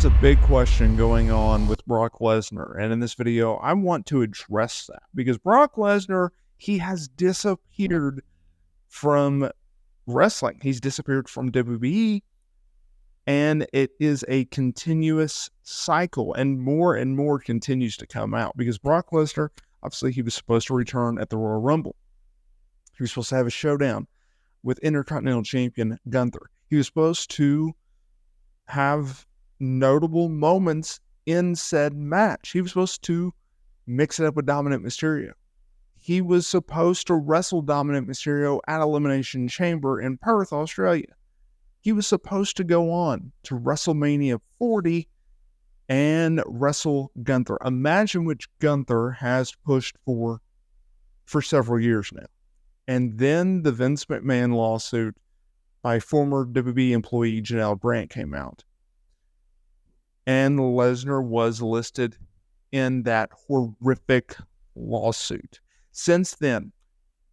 is a big question going on with Brock Lesnar, and in this video, I want to address that because Brock Lesnar, he has disappeared from wrestling. He's disappeared from WWE, and it is a continuous cycle, and more continues to come out because Brock Lesnar, obviously, he was supposed to return at the Royal Rumble. He was supposed to have a showdown with Intercontinental Champion Gunther. He was supposed to have notable moments in said match. He was supposed to mix it up with Dominant Mysterio. He was supposed to wrestle Dominant Mysterio at Elimination Chamber in Perth, Australia. He was supposed to go on to WrestleMania 40 and wrestle Gunther, a match in which Gunther has pushed for several years now. And then the Vince McMahon lawsuit by former WWE employee Janelle Brandt came out. And Lesnar was listed in that horrific lawsuit. Since then,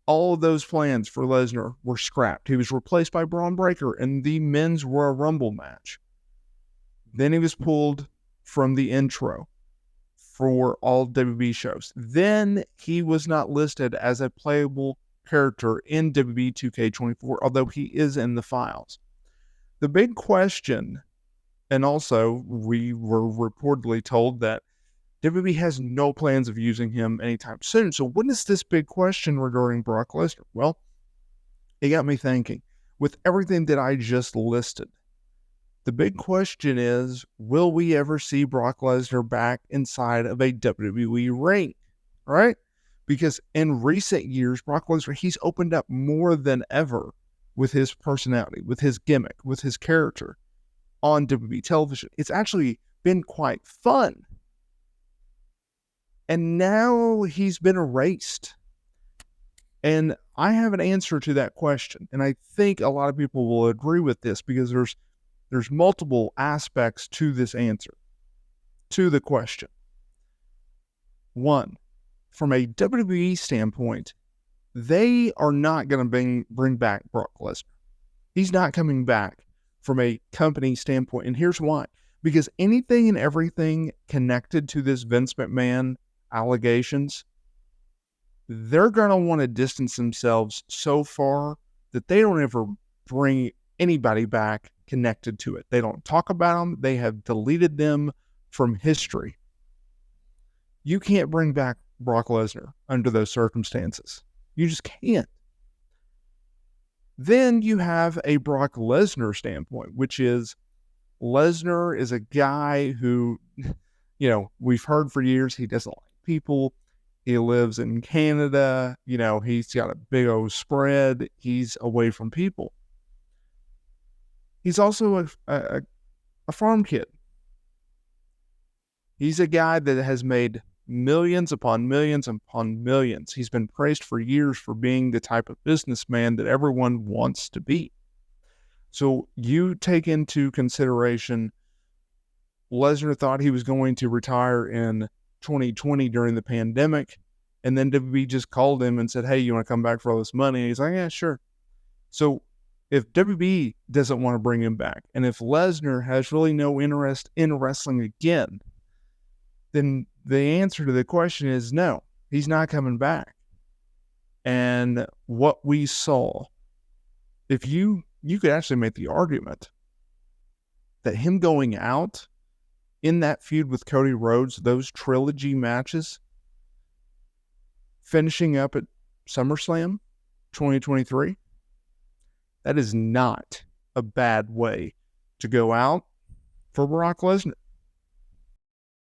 all of those plans for Lesnar were scrapped. He was replaced by Braun Breaker in the Men's Royal Rumble match. Then he was pulled from the intro for all WWE shows. Then he was not listed as a playable character in WWE 2K24, although he is in the files. The big question, and also we were reportedly told that WWE has no plans of using him anytime soon. So what is this big question regarding Brock Lesnar? Well, it got me thinking. With everything that I just listed, the big question is, will we ever see Brock Lesnar back inside of a WWE ring? Right? Because in recent years, Brock Lesnar, he's opened up more than ever with his personality, with his gimmick, with his character on WWE television. It's actually been quite fun. And now he's been erased. And I have an answer to that question. And I think a lot of people will agree with this because there's multiple aspects to this answer, to the question. One, from a WWE standpoint, they are not going to bring back Brock Lesnar. He's not coming back from a company standpoint. And here's why. Because anything and everything connected to this Vince McMahon allegations, they're going to want to distance themselves so far that they don't ever bring anybody back connected to it. They don't talk about them. They have deleted them from history. You can't bring back Brock Lesnar under those circumstances. You just can't. Then you have a Brock Lesnar standpoint, which is Lesnar is a guy who, we've heard for years he doesn't like people. He lives in Canada. He's got a big old spread. He's away from people. He's also a farm kid. He's a guy that has made millions upon millions upon millions. He's been praised for years for being the type of businessman that everyone wants to be. So you take into consideration, Lesnar thought he was going to retire in 2020 during the pandemic, and then WWE just called him and said, hey, you want to come back for all this money? And he's like, yeah, sure. So if WWE doesn't want to bring him back, and if Lesnar has really no interest in wrestling again, then the answer to the question is no, he's not coming back. And what we saw, if you could actually make the argument that him going out in that feud with Cody Rhodes, those trilogy matches, finishing up at SummerSlam 2023, that is not a bad way to go out for Brock Lesnar.